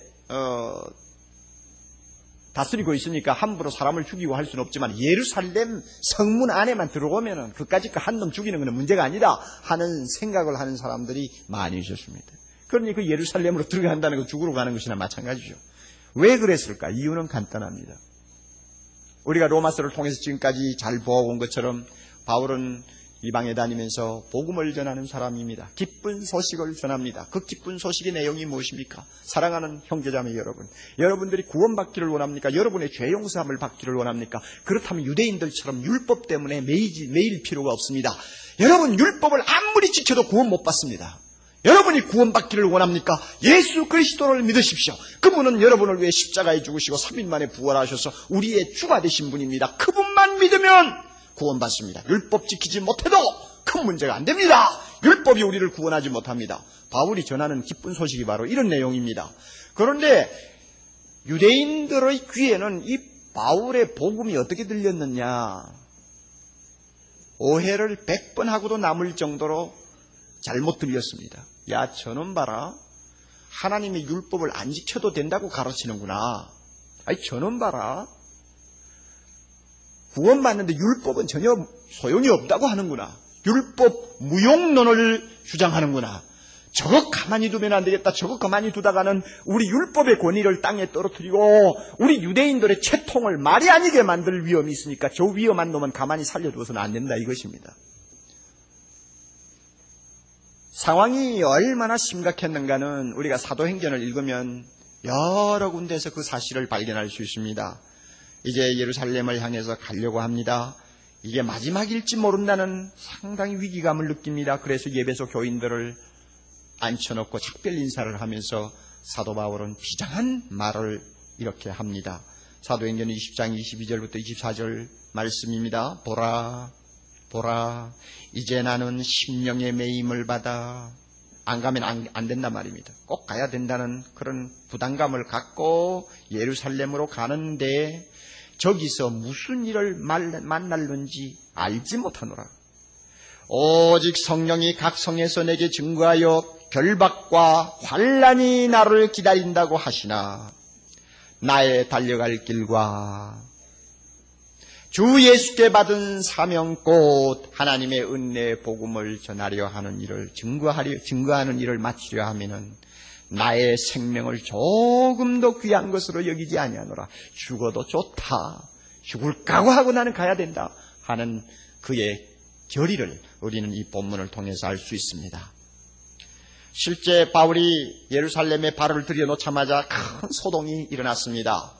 [SPEAKER 1] 다스리고 있으니까 함부로 사람을 죽이고 할 수는 없지만 예루살렘 성문 안에만 들어오면은 그까짓 거 한 놈 죽이는 건 문제가 아니다 하는 생각을 하는 사람들이 많이 있었습니다. 그러니 그 예루살렘으로 들어간다는 거 죽으러 가는 것이나 마찬가지죠. 왜 그랬을까? 이유는 간단합니다. 우리가 로마서를 통해서 지금까지 잘 보아온 것처럼 바울은 이방에 다니면서 복음을 전하는 사람입니다. 기쁜 소식을 전합니다. 그 기쁜 소식의 내용이 무엇입니까? 사랑하는 형제자매 여러분, 여러분들이 구원받기를 원합니까? 여러분의 죄 용서함을 받기를 원합니까? 그렇다면 유대인들처럼 율법 때문에 매일 필요가 없습니다. 여러분 율법을 아무리 지켜도 구원 못 받습니다. 여러분이 구원받기를 원합니까? 예수 그리스도를 믿으십시오. 그분은 여러분을 위해 십자가에 죽으시고 3일 만에 부활하셔서 우리의 주가 되신 분입니다. 그분만 믿으면 구원받습니다. 율법 지키지 못해도 큰 문제가 안 됩니다. 율법이 우리를 구원하지 못합니다. 바울이 전하는 기쁜 소식이 바로 이런 내용입니다. 그런데 유대인들의 귀에는 이 바울의 복음이 어떻게 들렸느냐? 오해를 100번 하고도 남을 정도로 잘못 들렸습니다. 야, 저놈 봐라. 하나님의 율법을 안 지켜도 된다고 가르치는구나. 아니, 저놈 봐라. 구원받는데 율법은 전혀 소용이 없다고 하는구나. 율법 무용론을 주장하는구나. 저거 가만히 두면 안 되겠다. 저거 가만히 두다가는 우리 율법의 권위를 땅에 떨어뜨리고 우리 유대인들의 채통을 말이 아니게 만들 위험이 있으니까 저 위험한 놈은 가만히 살려두어서는 안 된다 이것입니다. 상황이 얼마나 심각했는가는 우리가 사도행전을 읽으면 여러 군데에서 그 사실을 발견할 수 있습니다. 이제 예루살렘을 향해서 가려고 합니다. 이게 마지막일지 모른다는 상당히 위기감을 느낍니다. 그래서 예배소 교인들을 앉혀놓고 작별 인사를 하면서 사도 바울은 비장한 말을 이렇게 합니다. 사도행전 20장 22절부터 24절 말씀입니다. 보라, 이제 나는 심령의 매임을 받아 안 가면 안 된단 말입니다. 꼭 가야 된다는 그런 부담감을 갖고 예루살렘으로 가는데 저기서 무슨 일을 만날는지 알지 못하노라. 오직 성령이 각 성에서 내게 증거하여 결박과 환난이 나를 기다린다고 하시나 나의 달려갈 길과 주 예수께 받은 사명 곧 하나님의 은혜의 복음을 전하려 하는 일을 증거하는 일을 마치려 하면은 나의 생명을 조금 더 귀한 것으로 여기지 아니하노라. 죽어도 좋다. 죽을 각오하고 나는 가야 된다 하는 그의 결의를 우리는 이 본문을 통해서 알 수 있습니다. 실제 바울이 예루살렘에 발을 들여놓자마자 큰 소동이 일어났습니다.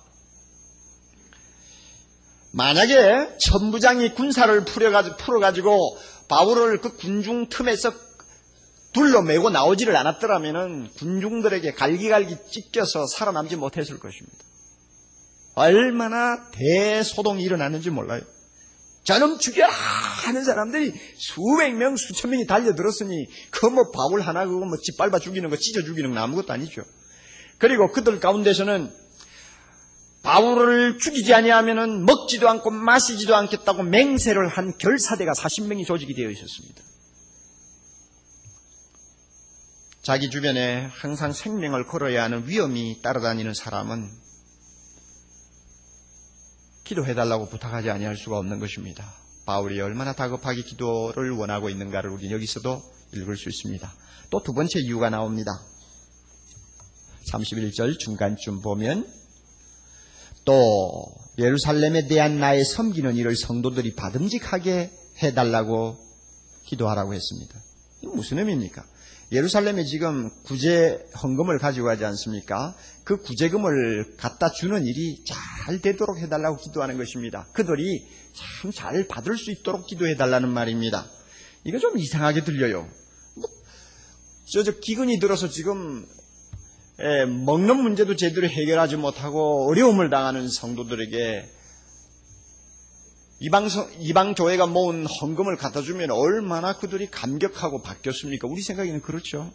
[SPEAKER 1] 만약에 천부장이 군사를 풀어가지고 바울을 그 군중 틈에서 둘러매고 나오지를 않았더라면 군중들에게 갈기갈기 찢겨서 살아남지 못했을 것입니다. 얼마나 대소동이 일어났는지 몰라요. 저놈 죽여라 하는 사람들이 수백 명, 수천 명이 달려들었으니 그 뭐 바울 하나 그거 뭐 짓밟아 죽이는 거, 찢어 죽이는 건 아무것도 아니죠. 그리고 그들 가운데서는 바울을 죽이지 아니하면은 먹지도 않고 마시지도 않겠다고 맹세를 한 결사대가 40명이 조직이 되어 있었습니다. 자기 주변에 항상 생명을 걸어야 하는 위험이 따라다니는 사람은 기도해달라고 부탁하지 아니할 수가 없는 것입니다. 바울이 얼마나 다급하게 기도를 원하고 있는가를 우리는 여기서도 읽을 수 있습니다. 또 두 번째 이유가 나옵니다. 31절 중간쯤 보면 또 예루살렘에 대한 나의 섬기는 일을 성도들이 받음직하게 해달라고 기도하라고 했습니다. 이게 무슨 의미입니까? 예루살렘에 지금 구제 헌금을 가지고 가지 않습니까? 그 구제금을 갖다 주는 일이 잘 되도록 해달라고 기도하는 것입니다. 그들이 참 잘 받을 수 있도록 기도해달라는 말입니다. 이거 좀 이상하게 들려요. 저 기근이 들어서 지금 먹는 문제도 제대로 해결하지 못하고 어려움을 당하는 성도들에게 이방 교회가 모은 헌금을 갖다 주면 얼마나 그들이 감격하고 바뀌었습니까? 우리 생각에는 그렇죠.